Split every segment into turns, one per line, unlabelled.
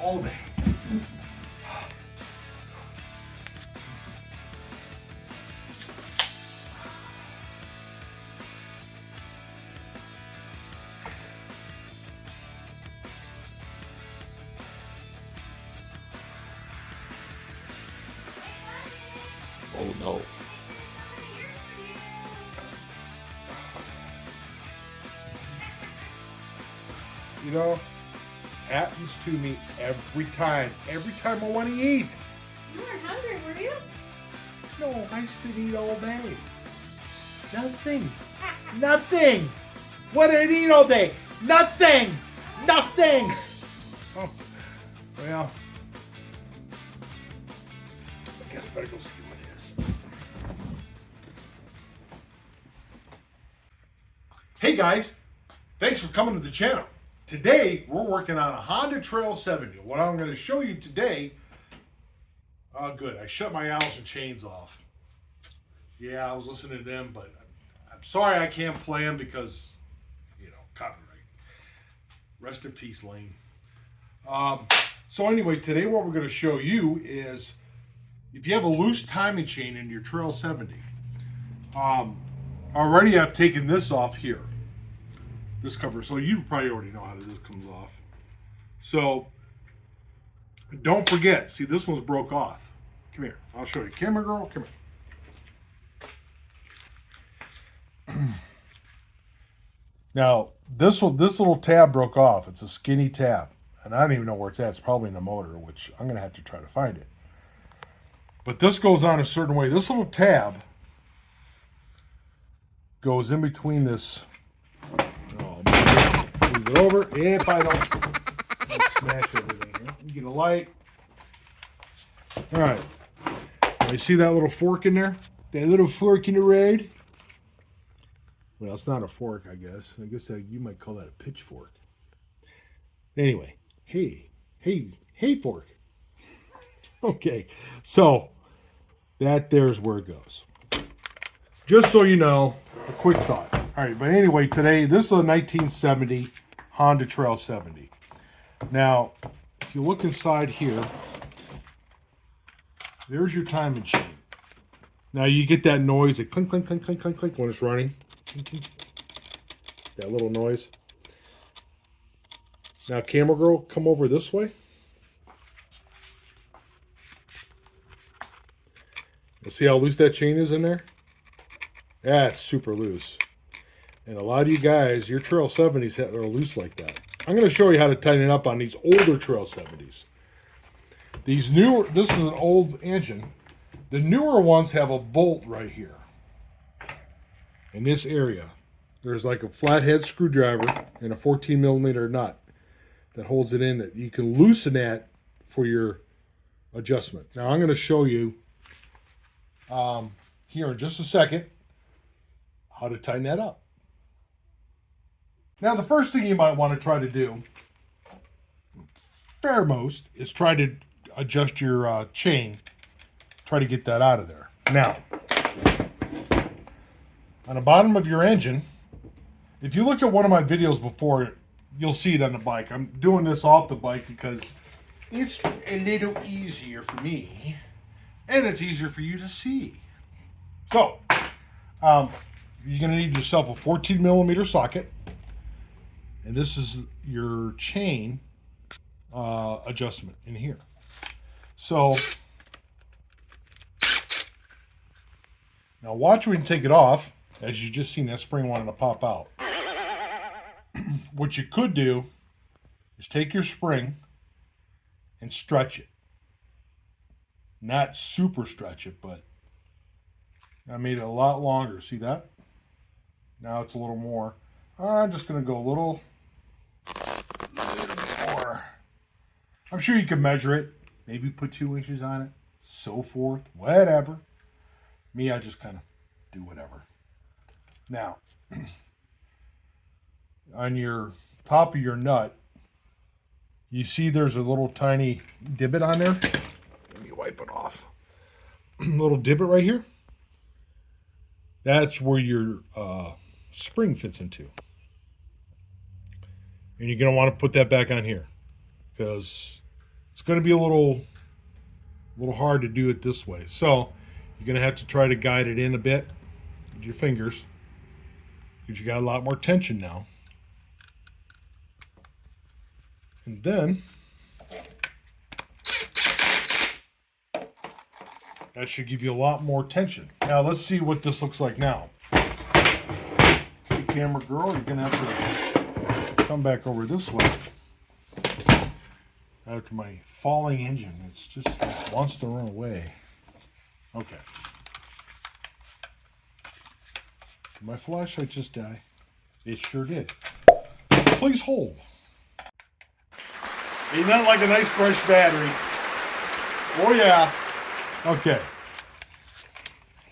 all day. Oh no. You know, happens to me every time I want to eat.
You weren't hungry, were you?
No, I used to eat all day. Nothing. Nothing. What did I eat all day? Nothing. Nothing. Oh, well, I guess I better go see what it is. Hey guys, thanks for coming to the channel. Today, we're working on a Honda Trail 70. What I'm going to show you today, good, I shut my Allison chains off. Yeah, I was listening to them, but I'm sorry I can't play them because, you know, copyright. Rest in peace, Lane. So anyway, today what we're going to show you is if you have a loose timing chain in your Trail 70, already I've taken this off here. This cover, so you probably already know how this comes off. So don't forget, see, this one's broke off. Come here, I'll show you. Camera girl, come here. Now this little tab broke off. It's a skinny tab, and I don't even know where it's at. It's probably in the motor, which I'm gonna have to try to find it. But this goes on a certain way. This little tab goes in between this. Move it over. If I don't smash everything here. You get a light. All right. You see that little fork in there? That little fork in the road? Well, it's not a fork, I guess. I guess you might call that a pitchfork. Anyway, hey, fork. Okay, so that there's where it goes. Just so you know, a quick thought. All right, but anyway, today, this is a 1970 Honda Trail 70. Now, if you look inside here, there's your timing chain. Now, you get that noise, that clink, clink, clink, clink, clink, clink when it's running. That little noise. Now, camera girl, come over this way. You see how loose that chain is in there? That's super loose. And a lot of you guys, your Trail 70s are loose like that. I'm going to show you how to tighten it up on these older Trail 70s. These newer, this is an old engine. The newer ones have a bolt right here. In this area, there's like a flathead screwdriver and a 14 millimeter nut that holds it in that you can loosen that for your adjustment. Now I'm going to show you here in just a second how to tighten that up. Now, the first thing you might want to try to do, fairmost, is try to adjust your chain. Try to get that out of there. Now, on the bottom of your engine, if you look at one of my videos before, you'll see it on the bike. I'm doing this off the bike because it's a little easier for me, and it's easier for you to see. So, you're going to need yourself a 14 millimeter socket. And this is your chain adjustment in here. So now watch when you take it off. As you just seen, that spring wanted to pop out. What you could do is take your spring and stretch it. Not super stretch it, but I made it a lot longer. See that? Now it's a little more. I'm just going to go a little more. I'm sure you can measure it. Maybe put 2 inches on it. So forth. Whatever. Me, I just kind of do whatever. Now, on your top of your nut, you see there's a little tiny divot on there. Let me wipe it off. Little divot right here. That's where your spring fits into. And you're going to want to put that back on here because it's going to be a little hard to do it this way. So you're going to have to try to guide it in a bit with your fingers because you got a lot more tension now. And then that should give you a lot more tension. Now let's see what this looks like now. Hey, camera girl, you're going to have to come back over this way. After my falling engine, it's just it wants to run away. Okay. Did my flashlight just die? It sure did. Please hold. Ain't that like a nice fresh battery? Oh yeah. Okay.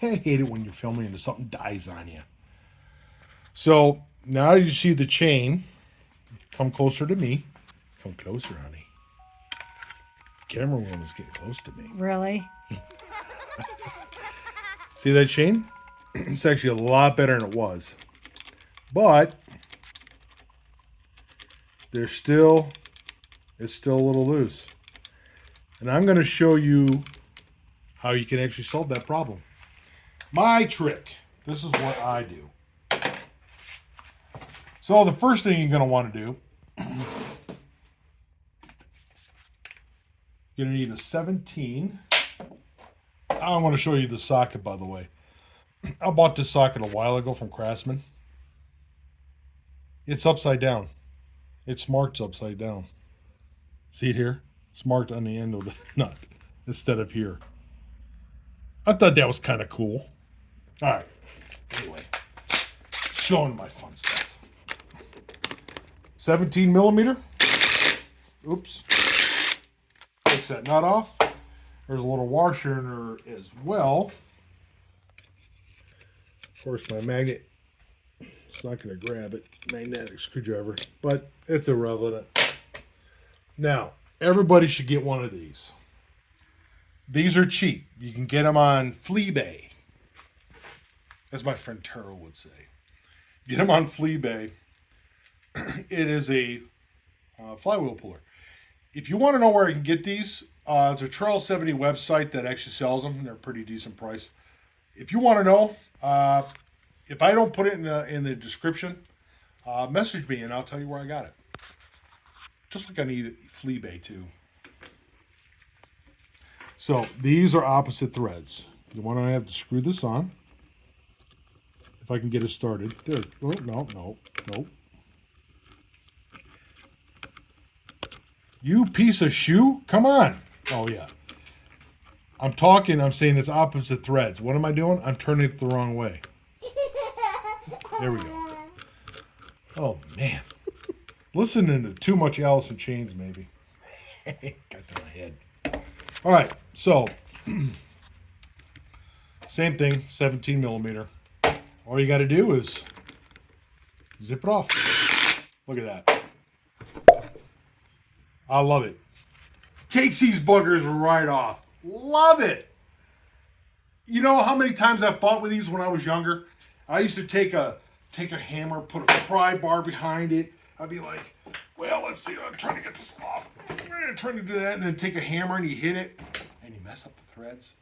I hate it when you're filming and something dies on you. So now you see the chain. Come closer to me. Come closer, honey. Cameraman was getting close to me.
Really?
See that chain? It's actually a lot better than it was. But it's still a little loose. And I'm going to show you how you can actually solve that problem. My trick. This is what I do. So the first thing you're going to want to do, you're going to need a 17. I want to show you the socket, by the way. I bought this socket a while ago from Craftsman. It's upside down. It's marked upside down. See it here? It's marked on the end of the nut instead of here. I thought that was kind of cool. All right. Anyway, showing my fun stuff. 17 millimeter. Oops. Takes that nut off. There's a little washer in there as well. Of course, my magnet, it's not going to grab it. Magnetic screwdriver, but it's irrelevant. Now, everybody should get one of these. These are cheap. You can get them on Fleabay, as my friend Taro would say. Get them on Fleabay. It is a flywheel puller. If you want to know where I can get these, it's a CT70 website that actually sells them. They're a pretty decent price. If you want to know, if I don't put it in the description, message me and I'll tell you where I got it. Just like I need Fleabay too. So these are opposite threads. You want to have to screw this on. If I can get it started. There. Oh, no. You piece of shoe? Come on. Oh, yeah. I'm saying it's opposite threads. What am I doing? I'm turning it the wrong way. There we go. Oh, man. Listening to too much Alice in Chains, maybe. Got to my head. All right, so same thing, 17 millimeter. All you got to do is zip it off. Look at that. I love it. Takes these buggers right off. Love it. You know how many times I fought with these when I was younger? I used to take a hammer, put a pry bar behind it. I'd be like, well, let's see. I'm trying to get this off. I'm trying to do that, and then take a hammer and you hit it, and you mess up the threads.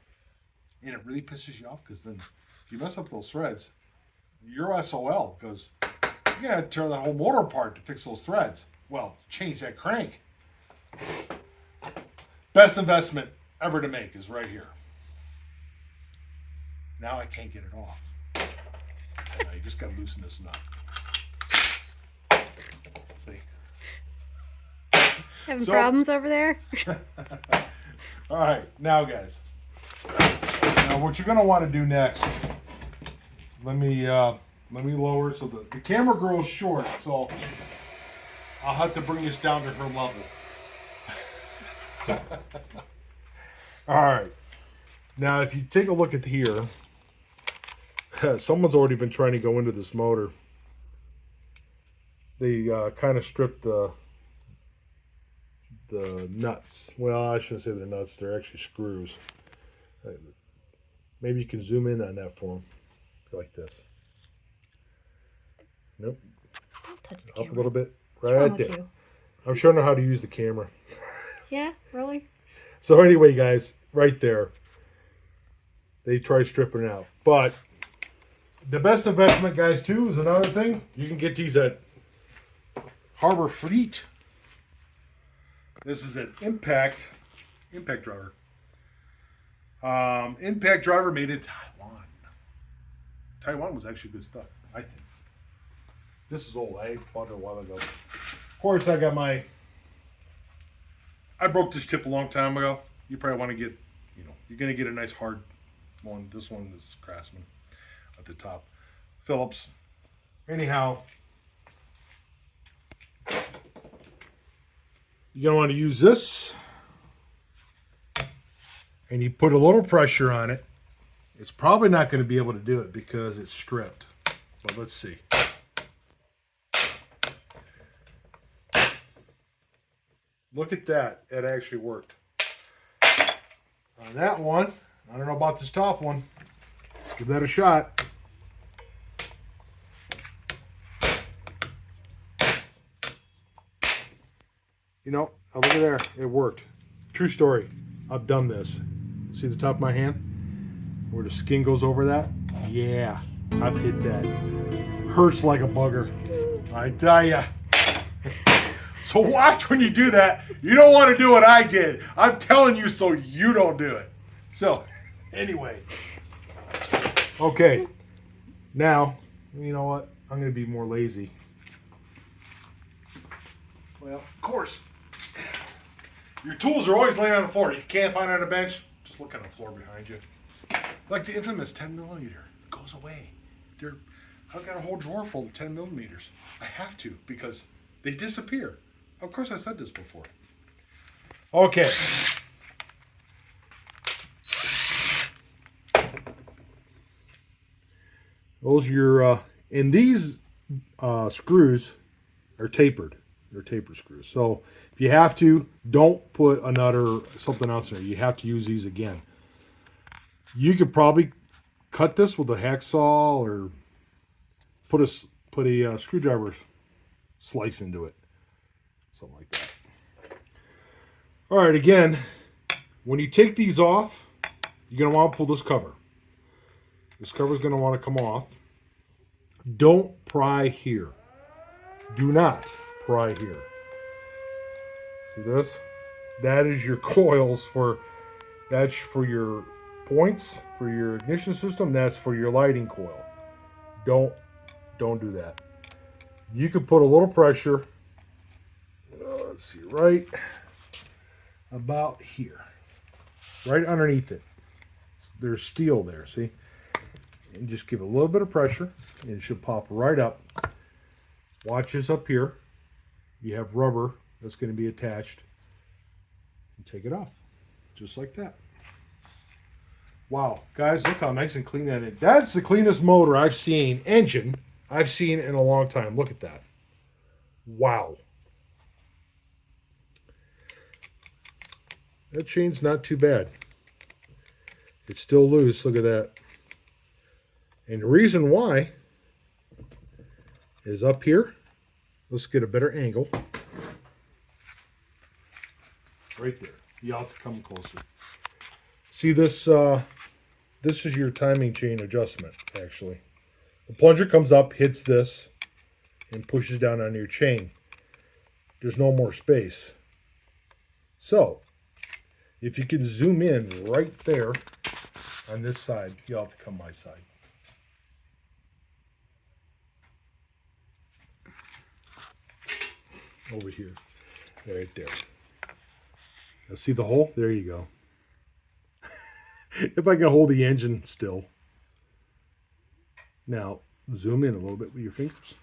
And it really pisses you off because then if you mess up those threads, you're SOL because you gotta tear that whole motor apart to fix those threads. Well, change that crank. Best investment ever to make is right here. Now I can't get it off. You just gotta loosen this nut. See?
Having problems over there?
All right, now guys. Now what you're gonna want to do next? Let me lower so the camera girl's short, so I'll have to bring this down to her level. All right. Now, if you take a look at here, someone's already been trying to go into this motor. They kind of stripped the nuts. Well, I shouldn't say they're nuts. They're actually screws. Maybe you can zoom in on that for them, like this. Nope.
Touch the
Up
camera.
a little bit.
What's wrong
Right
with
there.
you?
I'm showing her how to use the camera.
Yeah, really?
So anyway, guys, right there, they try stripping it out. But the best investment, guys, too, is another thing. You can get these at Harbor Fleet. This is an impact driver. Impact driver made in Taiwan. Taiwan was actually good stuff, I think. This is old. I bought it a while ago. Of course, I broke this tip a long time ago. You probably want to get, you're going to get a nice hard one. This one is Craftsman at the top. Phillips. Anyhow, you're going to want to use this. And you put a little pressure on it. It's probably not going to be able to do it because it's stripped. But let's see. Look at that. It actually worked. On that one, I don't know about this top one. Let's give that a shot. Oh, look at there. It worked. True story. I've done this. See the top of my hand? Where the skin goes over that? Yeah, I've hit that. Hurts like a bugger. I tell ya. So watch when you do that. You don't want to do what I did. I'm telling you so you don't do it. So, anyway. Okay. Now, you know what? I'm going to be more lazy. Well, of course. Your tools are always laying on the floor. You can't find it on a bench. Just look on the floor behind you. Like the infamous 10 millimeter. It goes away. I've got a whole drawer full of 10 millimeters. I have to because they disappear. Of course, I said this before. Okay. Those are your, and these screws are tapered. They're taper screws. So if you have to, don't put something else in there. You have to use these again. You could probably cut this with a hacksaw or put a screwdriver slice into it. Something like that. All right, again, when you take these off, you're going to want to pull this cover. This cover is going to want to come off. Don't pry here. Do not pry here. See this? That is your coils that's for your points, for your ignition system. That's for your lighting coil. Don't do that. You can put a little pressure. Let's see, right about here, right underneath it. There's steel there. See, and just give it a little bit of pressure, and it should pop right up. Watch this up here. You have rubber that's going to be attached. And take it off, just like that. Wow, guys, look how nice and clean that is. That's the cleanest motor engine I've seen in a long time. Look at that. Wow. That chain's not too bad. It's still loose. Look at that. And the reason why is up here. Let's get a better angle. Right there. You have to come closer. See this? This is your timing chain adjustment, actually. The plunger comes up, hits this, and pushes down on your chain. There's no more space. So, if you can zoom in right there on this side, you'll have to come my side. Over here. Right there. Now see the hole? There you go. If I can hold the engine still. Now, zoom in a little bit with your fingers.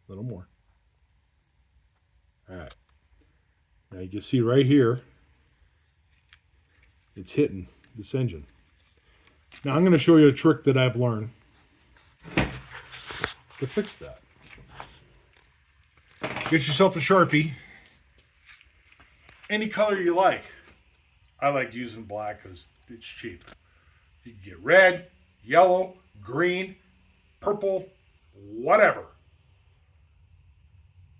A little more. All right. Now you can see right here, it's hitting this engine. Now I'm going to show you a trick that I've learned to fix that. Get yourself a Sharpie. Any color you like. I like using black because it's cheap. You can get red, yellow, green, purple, whatever.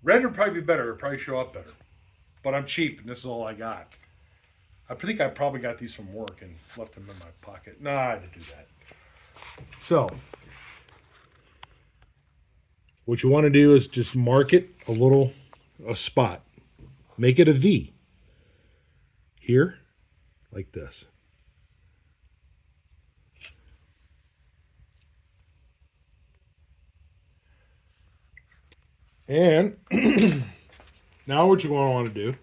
Red would probably be better. It would probably show up better. But I'm cheap, and this is all I got. I think I probably got these from work and left them in my pocket. Nah, I didn't do that. So, what you want to do is just mark it a spot. Make it a V. Here, like this. And now what you're going to want to do,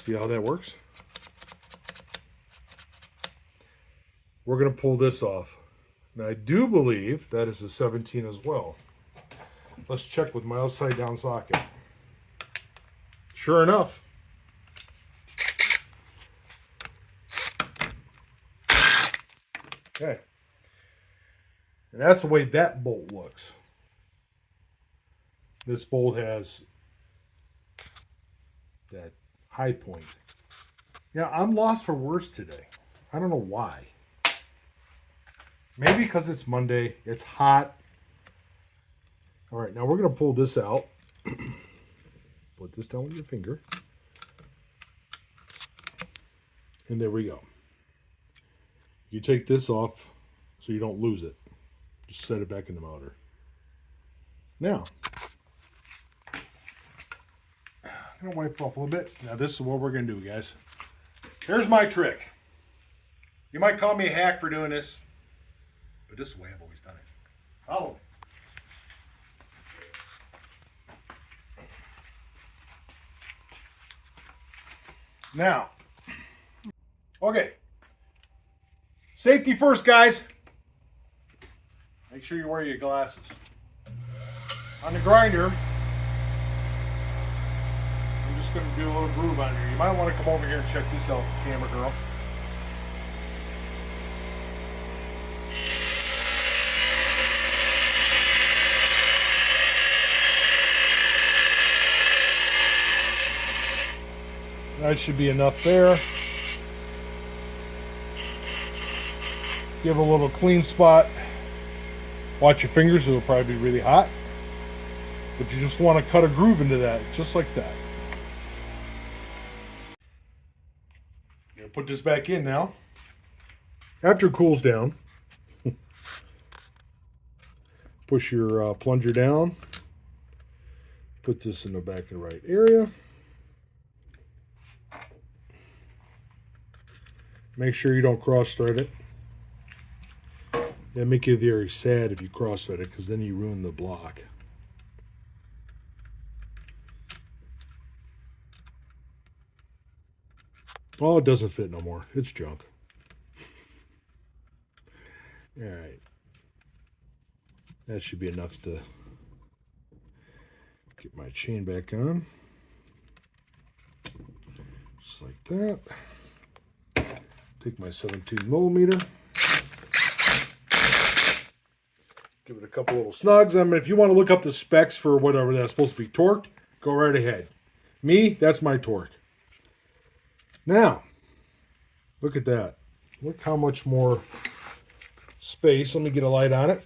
see how that works? We're going to pull this off. Now I do believe that is a 17 as well. Let's check with my upside down socket. Sure enough. Okay. And that's the way that bolt looks. This bolt has that high point. Yeah, I'm lost for words today. I don't know why. Maybe because it's Monday. It's hot. All right, now we're going to pull this out. Put this down with your finger. And there we go. You take this off so you don't lose it. Just set it back in the motor. Now, I'm going to wipe off a little bit. Now this is what we're going to do, guys. Here's my trick. You might call me a hack for doing this, but this is the way I've always done it. Follow me. Now, okay. Safety first, guys. Make sure you wear your glasses. On the grinder, I'm just going to do a little groove on here. You might want to come over here and check this out, camera girl. That should be enough there. Give a little clean spot. Watch your fingers, it'll probably be really hot. But you just want to cut a groove into that, just like that. You're gonna put this back in now. After it cools down, push your plunger down. Put this in the back of the right area. Make sure you don't cross-thread it. It'll make you very sad if you cross-thread it, because then you ruin the block. Oh, it doesn't fit no more. It's junk. All right. That should be enough to get my chain back on. Just like that. Take my 17 millimeter. Give it a couple little snugs. I mean, if you want to look up the specs for whatever that's supposed to be torqued, go right ahead. Me, that's my torque. Now, look at that. Look how much more space. Let me get a light on it.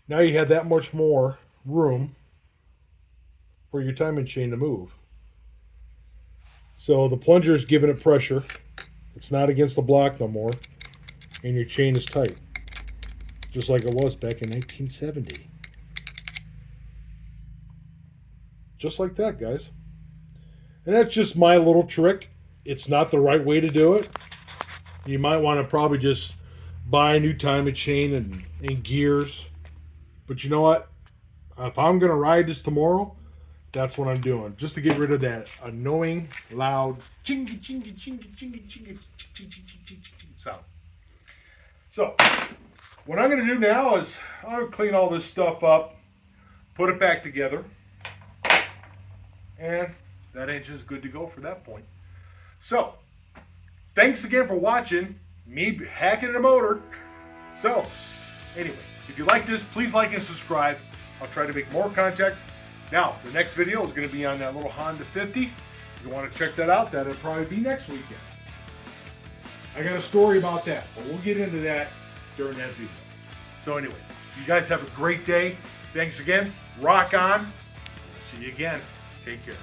Now you have that much more room for your timing chain to move. So the plunger is giving it pressure. It's not against the block no more. And your chain is tight. Just like it was back in 1970. Just like that, guys. And that's just my little trick. It's not the right way to do it. You might want to probably just buy a new timing chain and gears. But you know what? If I'm going to ride this tomorrow, that's what I'm doing. Just to get rid of that annoying, loud chingy, chingy, chingy, chingy, chingy, chingy sound. So, what I'm going to do now is I'll clean all this stuff up, put it back together, and that engine's good to go for that point. So, thanks again for watching me hacking a motor. So, anyway, if you like this, please like and subscribe. I'll try to make more content. Now, the next video is going to be on that little Honda 50. If you want to check that out, that'll probably be next weekend. I got a story about that, but we'll get into that during that video. So anyway, you guys have a great day. Thanks again. Rock on. See you again. Take care.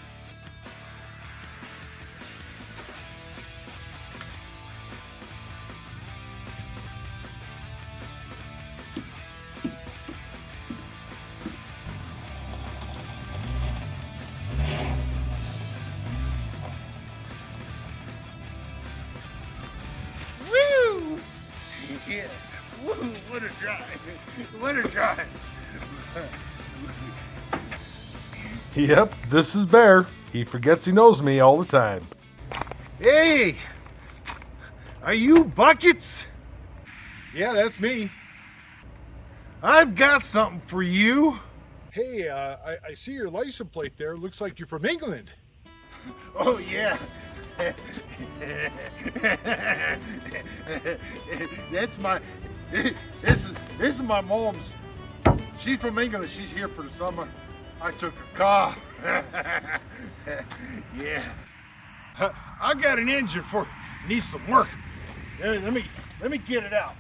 Woo! Yeah. Woo! What a drive! What a drive!
Yep, this is Bear. He forgets he knows me all the time.
Hey! Are you Buckets?
Yeah, that's me.
I've got something for you.
Hey, I see your license plate there. Looks like you're from England.
Oh yeah. That's my. This is my mom's. She's from England. She's here for the summer. I took her car. Yeah. I got an engine for. Needs some work. Let me get it out.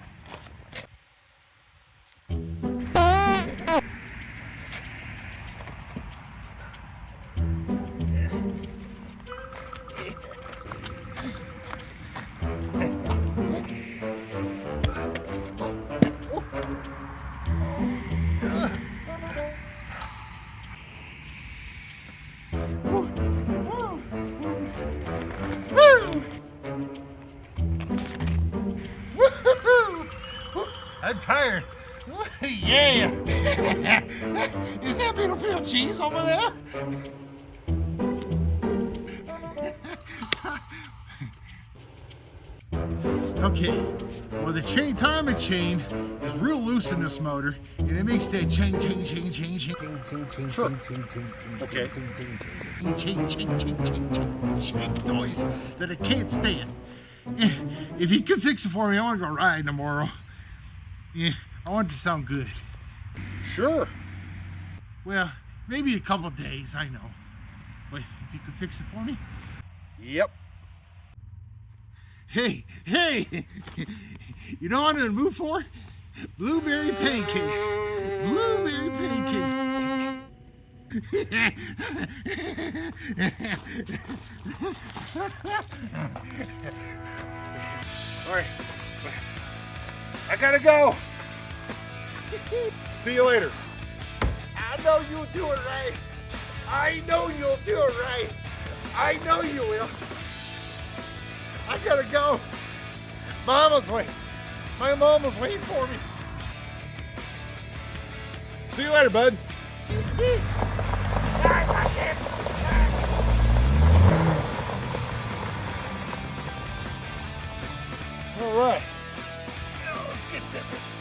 I'm tired. Yeah. Is that Middlefield cheese over there? Okay. Well, the timing chain is real loose in this motor, and it makes that chain. Sure. Okay. Chain noise that I can't stand. If you could fix it for me, I want to go ride tomorrow. Yeah, I want it to sound good.
Sure.
Well, maybe a couple days, I know. But if you could fix it for me?
Yep.
Hey! You know what I'm in the mood for? Blueberry pancakes. Blueberry pancakes.
All right. I gotta go. See you later.
I know you'll do it right. I know you'll do it right. I know you will. I gotta go. Mama's waiting. My mom was waiting for me.
See you later, bud.
All right. Now let's get this.